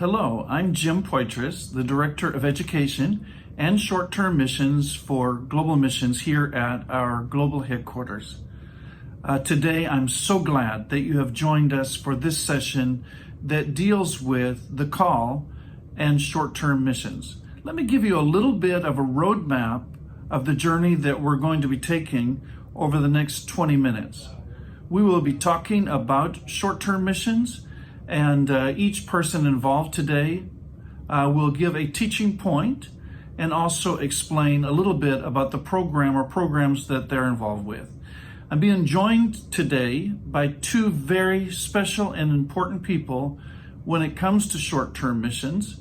Hello, I'm Jim Poitras, the Director of Education and Short-Term Missions for Global Missions here at our global headquarters. Today, I'm so glad that you have joined us for this session that deals with the call and short-term missions. Let me give you a little bit of a roadmap of the journey that we're going to be taking over the next 20 minutes. We will be talking about short-term missions, and each person involved today will give a teaching point and also explain a little bit about the program or programs that they're involved with. I'm being joined today by two very special and important people when it comes to short-term missions.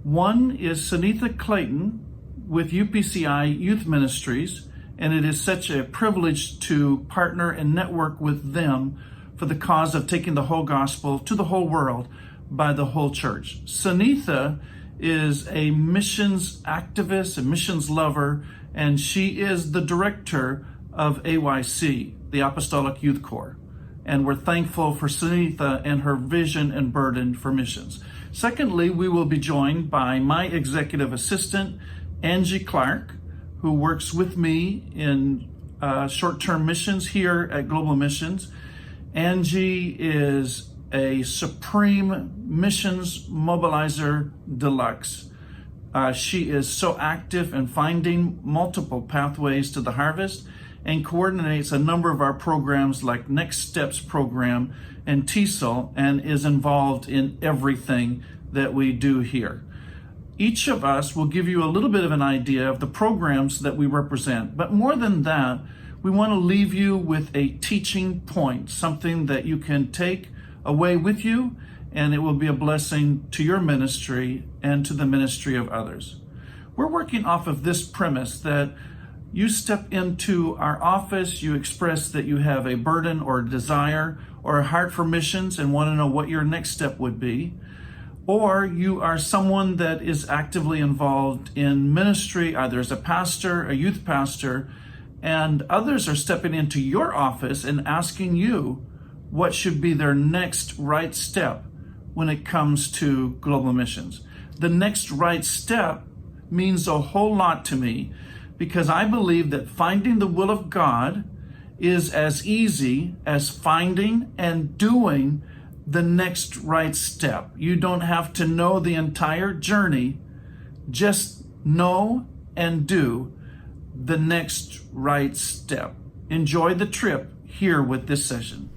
One is Seneatha Clayton with UPCI Youth Ministries, and it is such a privilege to partner and network with them for the cause of taking the whole gospel to the whole world by the whole church. Seneatha is a missions activist, a missions lover, and she is the director of AYC, the Apostolic Youth Corps. And we're thankful for Seneatha and her vision and burden for missions. Secondly, we will be joined by my executive assistant, Angie Clark, who works with me in short-term missions here at Global Missions. Angie is a supreme missions mobilizer deluxe. She is so active in finding multiple pathways to the harvest and coordinates a number of our programs like Next Steps program and TESOL, and is involved in everything that we do here. Each of us will give you a little bit of an idea of the programs that we represent, but more than that, we want to leave you with a teaching point, something that you can take away with you, and it will be a blessing to your ministry and to the ministry of others. We're working off of this premise that you step into our office, you express that you have a burden or a desire or a heart for missions and want to know what your next step would be, or you are someone that is actively involved in ministry, either as a pastor, a youth pastor, and others are stepping into your office and asking you what should be their next right step when it comes to global missions. The next right step means a whole lot to me, because I believe that finding the will of God is as easy as finding and doing the next right step. You don't have to know the entire journey, just know and do the next right step. Enjoy the trip here with this session.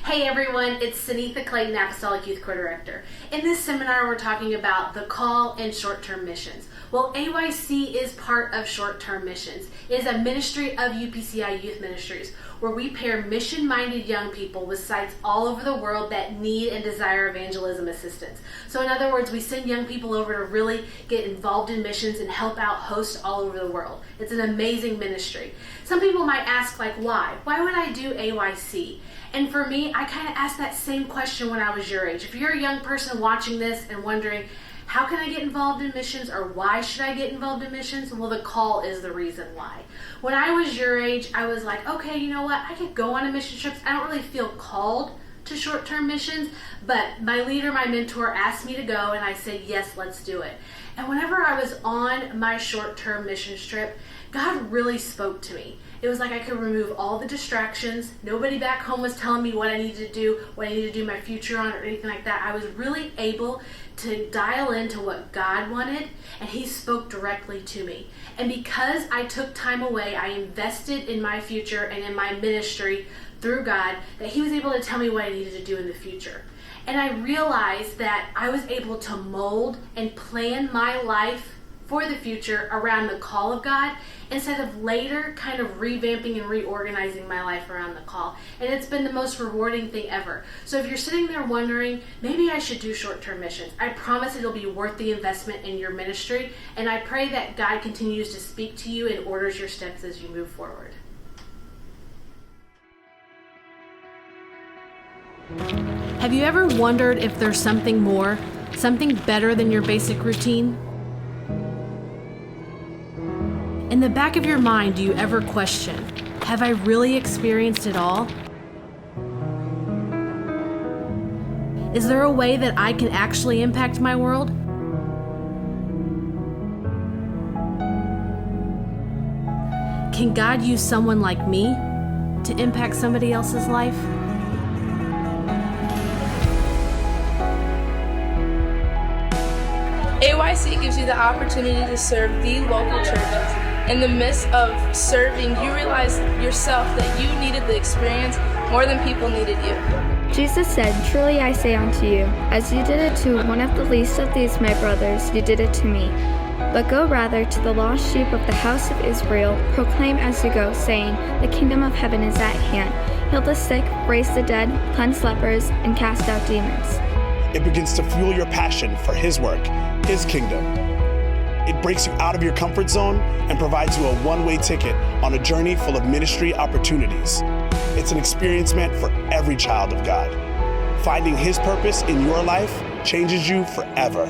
Hey everyone, it's Seneatha Clayton, Apostolic Youth Corps Director. In this seminar, we're talking about the call and short-term missions. Well, AYC is part of short-term missions. It is a ministry of UPCI Youth Ministries, where we pair mission-minded young people with sites all over the world that need and desire evangelism assistance. So in other words, we send young people over to really get involved in missions and help out hosts all over the world. It's an amazing ministry. Some people might ask, like, why? Why would I do AYC? And for me, I kind of asked that same question when I was your age. If you're a young person watching this and wondering, how can I get involved in missions, or why should I get involved in missions? Well, the call is the reason why. When I was your age, I was like, okay, you know what? I could go on a mission trips. I don't really feel called to short-term missions, but my leader, my mentor, asked me to go, and I said, yes, let's do it. And whenever I was on my short-term mission trip, God really spoke to me. It was like I could remove all the distractions. Nobody back home was telling me what I needed to do, what I needed to do my future on, or anything like that. I was really able to dial into what God wanted, and He spoke directly to me. And because I took time away, I invested in my future and in my ministry through God, that He was able to tell me what I needed to do in the future. And I realized that I was able to mold and plan my life for the future around the call of God, instead of later kind of revamping and reorganizing my life around the call. And it's been the most rewarding thing ever. So if you're sitting there wondering, maybe I should do short-term missions, I promise it'll be worth the investment in your ministry. And I pray that God continues to speak to you and orders your steps as you move forward. Have you ever wondered if there's something more, something better than your basic routine? In the back of your mind, do you ever question, have I really experienced it all? Is there a way that I can actually impact my world? Can God use someone like me to impact somebody else's life? AYC gives you the opportunity to serve the local churches. In the midst of serving, you realize yourself that you needed the experience more than people needed you. Jesus said, "Truly I say unto you, as you did it to one of the least of these my brothers, you did it to me. But go rather to the lost sheep of the house of Israel, proclaim as you go, saying, the kingdom of heaven is at hand. Heal the sick, raise the dead, cleanse lepers, and cast out demons." It begins to fuel your passion for His work, His kingdom. It breaks you out of your comfort zone and provides you a one-way ticket on a journey full of ministry opportunities. It's an experience meant for every child of God. Finding His purpose in your life changes you forever.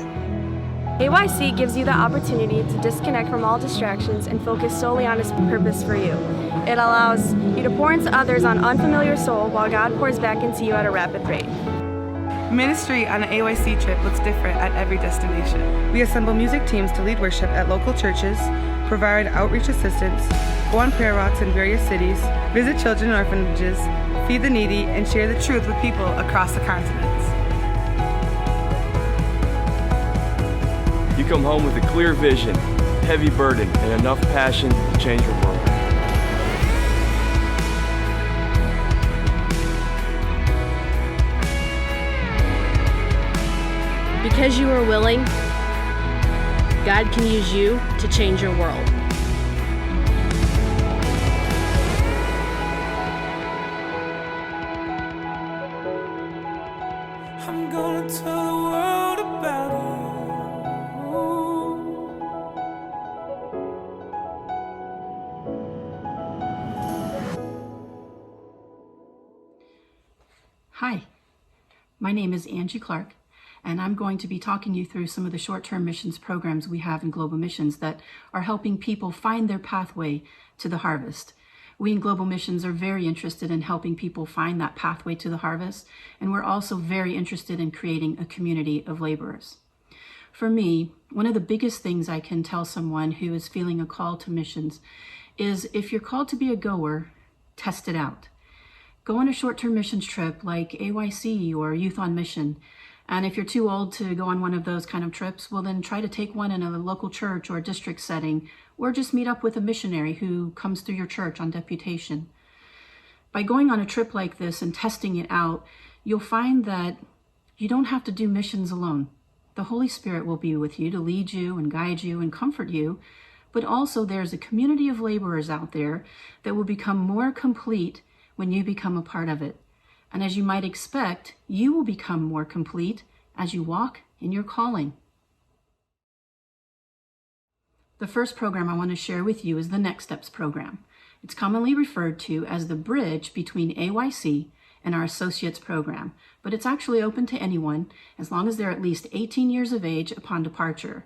AYC gives you the opportunity to disconnect from all distractions and focus solely on His purpose for you. It allows you to pour into others on unfamiliar soul while God pours back into you at a rapid rate. Ministry on an AYC trip looks different at every destination. We assemble music teams to lead worship at local churches, provide outreach assistance, go on prayer walks in various cities, visit children in orphanages, feed the needy, and share the truth with people across the continents. You come home with a clear vision, heavy burden, and enough passion to change your world. Because you are willing, God can use you to change your world. I'm gonna tell the world about Hi, my name is Angie Clark, and I'm going to be talking you through some of the short-term missions programs we have in Global Missions that are helping people find their pathway to the harvest. We in Global Missions are very interested in helping people find that pathway to the harvest, and we're also very interested in creating a community of laborers. For me, one of the biggest things I can tell someone who is feeling a call to missions is if you're called to be a goer, test it out. Go on a short-term missions trip like AYC or Youth on Mission. And if you're too old to go on one of those kind of trips, well then try to take one in a local church or district setting, or just meet up with a missionary who comes through your church on deputation. By going on a trip like this and testing it out, you'll find that you don't have to do missions alone. The Holy Spirit will be with you to lead you and guide you and comfort you, but also there's a community of laborers out there that will become more complete when you become a part of it. And as you might expect, you will become more complete as you walk in your calling. The first program I want to share with you is the Next Steps program. It's commonly referred to as the bridge between AYC and our Associates program, but it's actually open to anyone as long as they're at least 18 years of age upon departure.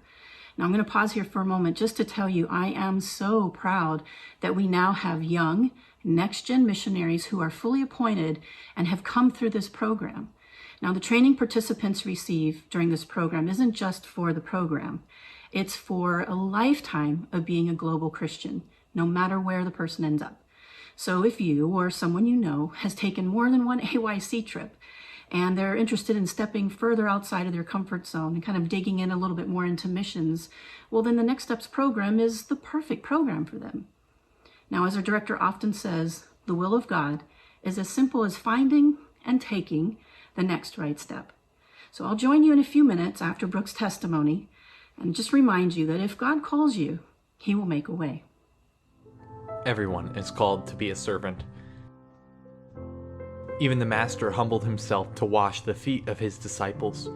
Now I'm going to pause here for a moment just to tell you I am so proud that we now have young, next-gen missionaries who are fully appointed and have come through this program. Now, the training participants receive during this program isn't just for the program. It's for a lifetime of being a global Christian, no matter where the person ends up. So if you or someone you know has taken more than one AYC trip and they're interested in stepping further outside of their comfort zone and kind of digging in a little bit more into missions, well, then the Next Steps program is the perfect program for them. Now, as our director often says, the will of God is as simple as finding and taking the next right step. So I'll join you in a few minutes after Brooke's testimony and just remind you that if God calls you, He will make a way. Everyone is called to be a servant. Even the Master humbled Himself to wash the feet of His disciples.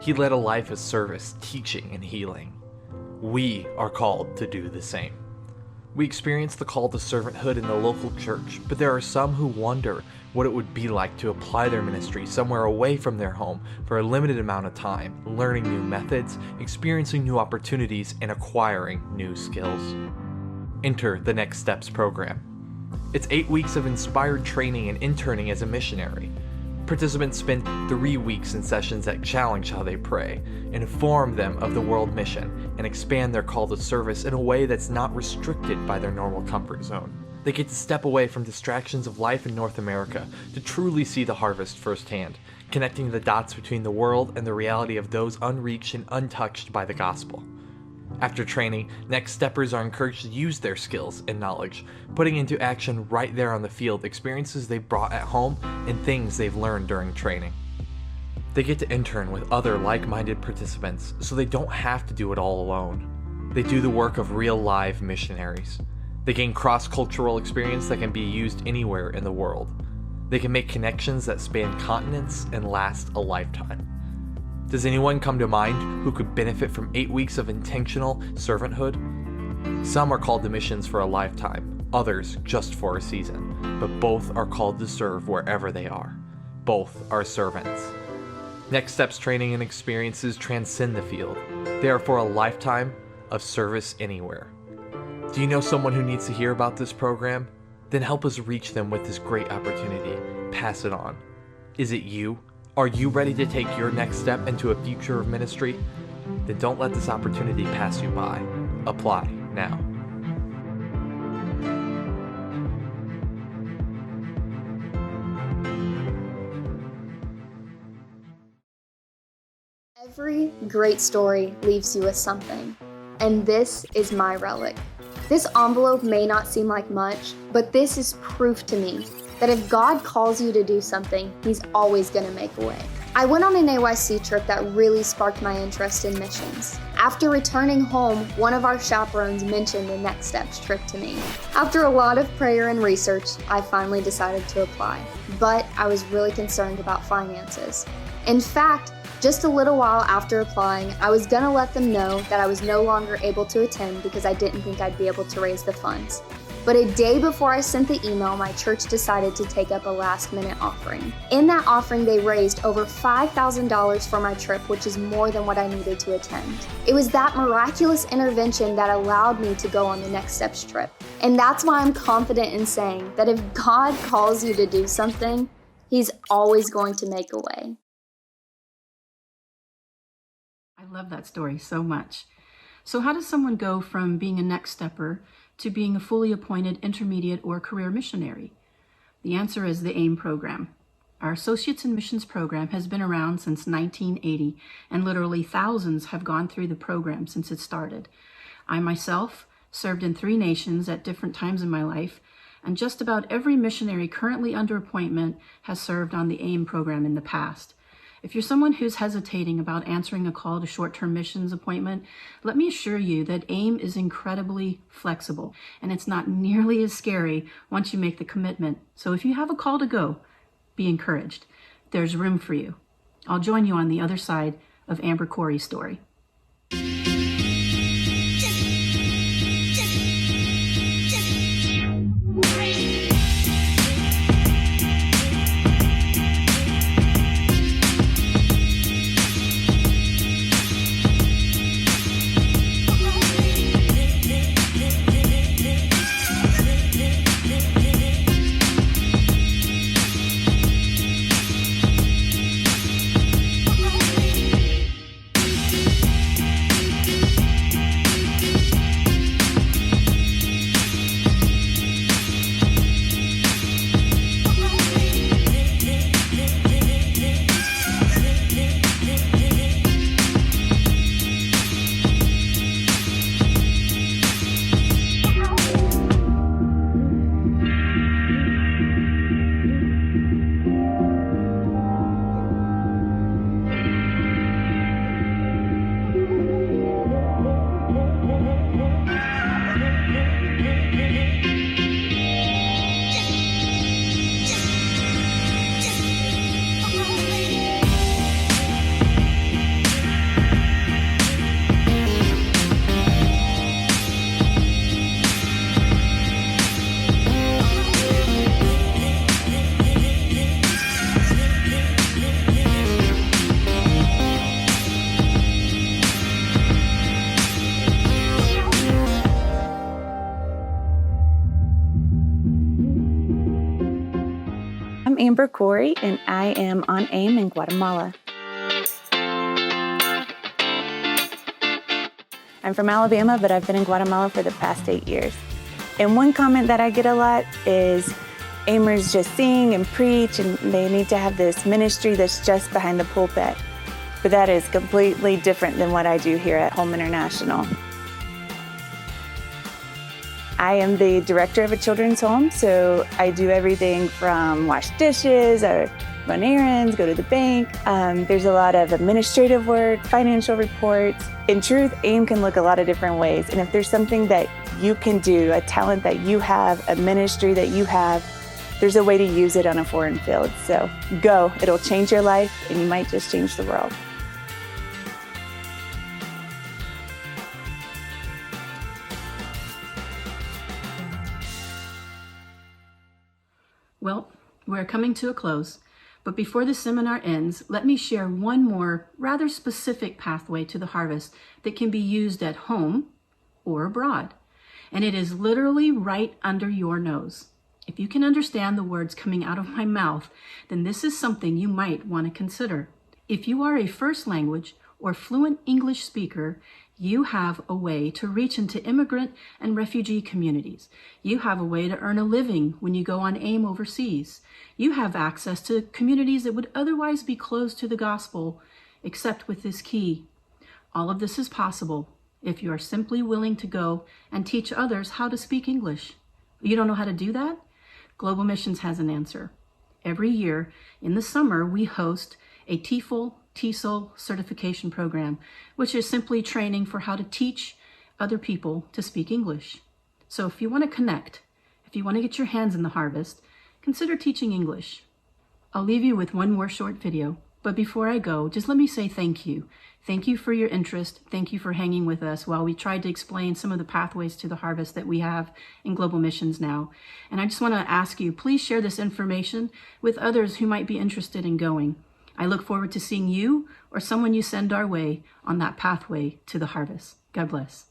He led a life of service, teaching, and healing. We are called to do the same. We experience the call to servanthood in the local church, but there are some who wonder what it would be like to apply their ministry somewhere away from their home for a limited amount of time, learning new methods, experiencing new opportunities, and acquiring new skills. Enter the Next Steps program. It's 8 weeks of inspired training and interning as a missionary. Participants spend 3 weeks in sessions that challenge how they pray, inform them of the world mission, and expand their call to service in a way that's not restricted by their normal comfort zone. They get to step away from distractions of life in North America to truly see the harvest firsthand, connecting the dots between the world and the reality of those unreached and untouched by the gospel. After training, next steppers are encouraged to use their skills and knowledge, putting into action right there on the field experiences they've brought at home and things they've learned during training. They get to intern with other like-minded participants, so they don't have to do it all alone. They do the work of real live missionaries. They gain cross-cultural experience that can be used anywhere in the world. They can make connections that span continents and last a lifetime. Does anyone come to mind who could benefit from 8 weeks of intentional servanthood? Some are called to missions for a lifetime, others just for a season, but both are called to serve wherever they are. Both are servants. Next Steps training and experiences transcend the field. They are for a lifetime of service anywhere. Do you know someone who needs to hear about this program? Then help us reach them with this great opportunity. Pass it on. Is it you? Are you ready to take your next step into a future of ministry? Then don't let this opportunity pass you by. Apply now. Every great story leaves you with something, and this is my relic. This envelope may not seem like much, but this is proof to me that if God calls you to do something, He's always going to make a way. I went on an AYC trip that really sparked my interest in missions. After returning home, one of our chaperones mentioned the Next Steps trip to me. After a lot of prayer and research, I finally decided to apply, but I was really concerned about finances. In fact, just a little while after applying, I was gonna let them know that I was no longer able to attend because I didn't think I'd be able to raise the funds. But a day before I sent the email, my church decided to take up a last-minute offering. In that offering, they raised over $5,000 for my trip, which is more than what I needed to attend. It was that miraculous intervention that allowed me to go on the Next Steps trip. And that's why I'm confident in saying that if God calls you to do something, He's always going to make a way. I love that story so much. So how does someone go from being a next stepper to being a fully appointed intermediate or career missionary? The answer is the AIM program. Our Associates in Missions program has been around since 1980, and literally thousands have gone through the program since it started. I myself served in 3 nations at different times in my life, and just about every missionary currently under appointment has served on the AIM program in the past. If you're someone who's hesitating about answering a call to short-term missions appointment, let me assure you that AIM is incredibly flexible, and it's not nearly as scary once you make the commitment. So if you have a call to go, be encouraged. There's room for you. I'll join you on the other side of Amber Corey's story. I'm Amber Corey, and I am on AIM in Guatemala. I'm from Alabama, but I've been in Guatemala for the past 8 years. And one comment that I get a lot is AIMers just sing and preach, and they need to have this ministry that's just behind the pulpit. But that is completely different than what I do here at Home International. I am the director of a children's home, so I do everything from wash dishes, or run errands, go to the bank. There's a lot of administrative work, financial reports. In truth, AIM can look a lot of different ways, and if there's something that you can do, a talent that you have, a ministry that you have, there's a way to use it on a foreign field. So go, it'll change your life, and you might just change the world. Well, we're coming to a close, but before the seminar ends, let me share one more rather specific pathway to the harvest that can be used at home or abroad. And it is literally right under your nose. If you can understand the words coming out of my mouth, then this is something you might want to consider. If you are a first language or fluent English speaker, you have a way to reach into immigrant and refugee communities. You have a way to earn a living when you go on AIM overseas. You have access to communities that would otherwise be closed to the gospel, except with this key. All of this is possible if you are simply willing to go and teach others how to speak English. You don't know how to do that? Global Missions has an answer. Every year in the summer, we host a TESOL certification program, which is simply training for how to teach other people to speak English. So if you want to connect, if you want to get your hands in the harvest, consider teaching English. I'll leave you with one more short video, but before I go, just let me say thank you. Thank you for your interest. Thank you for hanging with us while we tried to explain some of the pathways to the harvest that we have in Global Missions now. And I just want to ask you, please share this information with others who might be interested in going. I look forward to seeing you or someone you send our way on that pathway to the harvest. God bless.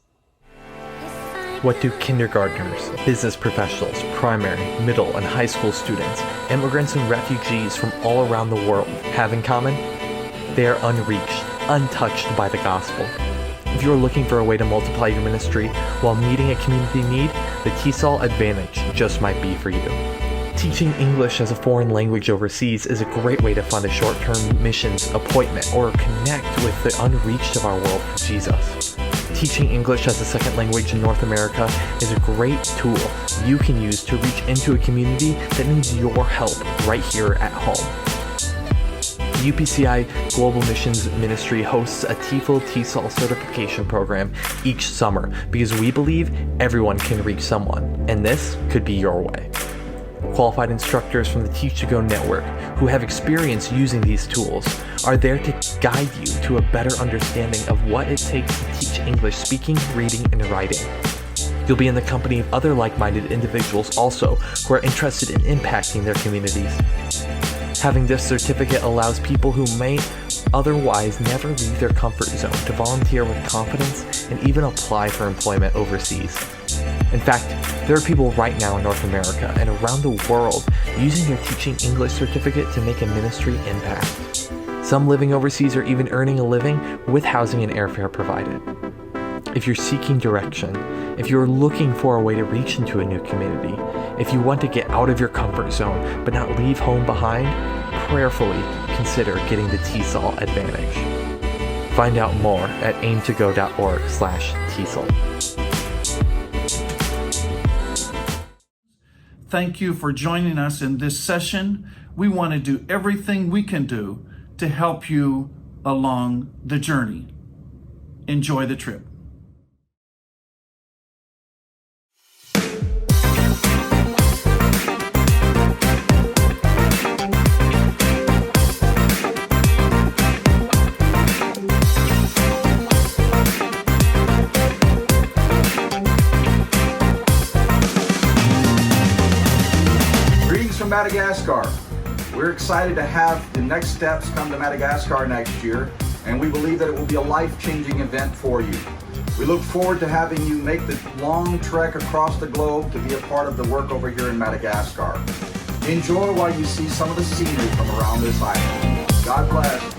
What do kindergartners, business professionals, primary, middle, and high school students, immigrants and refugees from all around the world have in common? They are unreached, untouched by the gospel. If you are looking for a way to multiply your ministry while meeting a community need, the TESOL Advantage just might be for you. Teaching English as a foreign language overseas is a great way to fund a short-term missions appointment or connect with the unreached of our world for Jesus. Teaching English as a second language in North America is a great tool you can use to reach into a community that needs your help right here at home. UPCI Global Missions Ministry hosts a TESOL certification program each summer because we believe everyone can reach someone, and this could be your way. Qualified instructors from the Teach to Go network who have experience using these tools are there to guide you to a better understanding of what it takes to teach English speaking, reading, and writing. You'll be in the company of other like-minded individuals also who are interested in impacting their communities. Having this certificate allows people who may otherwise never leave their comfort zone to volunteer with confidence and even apply for employment overseas. In fact, there are people right now in North America and around the world using their Teaching English certificate to make a ministry impact. Some living overseas are even earning a living with housing and airfare provided. If you're seeking direction, if you're looking for a way to reach into a new community, if you want to get out of your comfort zone but not leave home behind, prayerfully consider getting the TESOL Advantage. Find out more at aimtogo.org/TESOL. Thank you for joining us in this session. We want to do everything we can do to help you along the journey. Enjoy the trip. Madagascar. We're excited to have the next steps come to Madagascar next year, and we believe that it will be a life-changing event for you. We look forward to having you make the long trek across the globe to be a part of the work over here in Madagascar. Enjoy while you see some of the scenery from around this island. God bless.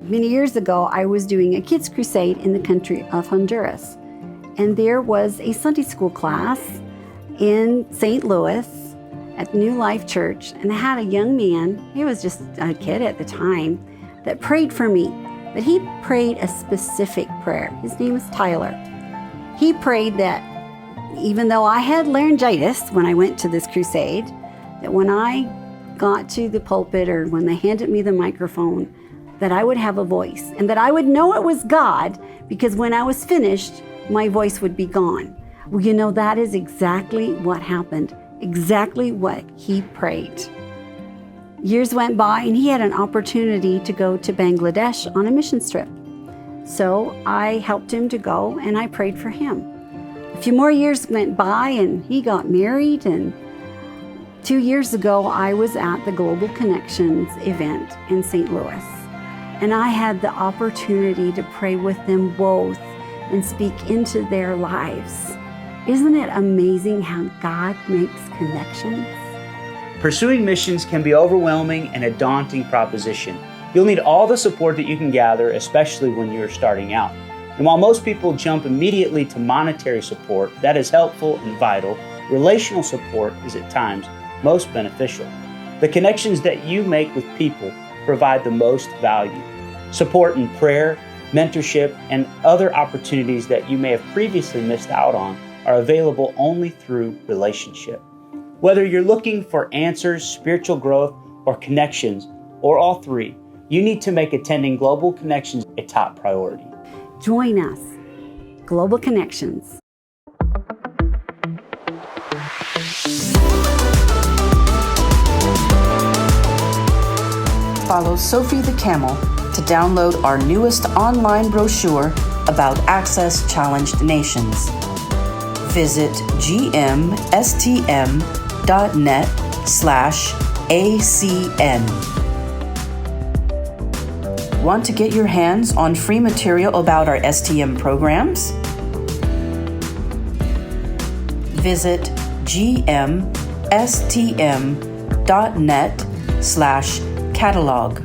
Many years ago, I was doing a kids' crusade in the country of Honduras. And there was a Sunday school class in St. Louis at New Life Church. And I had a young man, he was just a kid at the time, that prayed for me. But he prayed a specific prayer. His name is Tyler. He prayed that even though I had laryngitis when I went to this crusade, that when I got to the pulpit or when they handed me the microphone, that I would have a voice and that I would know it was God, because when I was finished, my voice would be gone. Well, you know, that is exactly what happened, exactly what he prayed. Years went by and he had an opportunity to go to Bangladesh on a mission trip. So I helped him to go and I prayed for him. A few more years went by and he got married, and 2 years ago I was at the Global Connections event in St. Louis. And I had the opportunity to pray with them both and speak into their lives. Isn't it amazing how God makes connections? Pursuing missions can be overwhelming and a daunting proposition. You'll need all the support that you can gather, especially when you're starting out. And while most people jump immediately to monetary support, that is helpful and vital, relational support is at times most beneficial. The connections that you make with people provide the most value. Support in prayer, mentorship, and other opportunities that you may have previously missed out on are available only through relationship. Whether you're looking for answers, spiritual growth, or connections, or all three, you need to make attending Global Connections a top priority. Join us, Global Connections. Follow Sophie the Camel to download our newest online brochure about Access Challenged Nations. Visit gmstm.net/ACN. Want to get your hands on free material about our STM programs? Visit gmstm.net/catalog.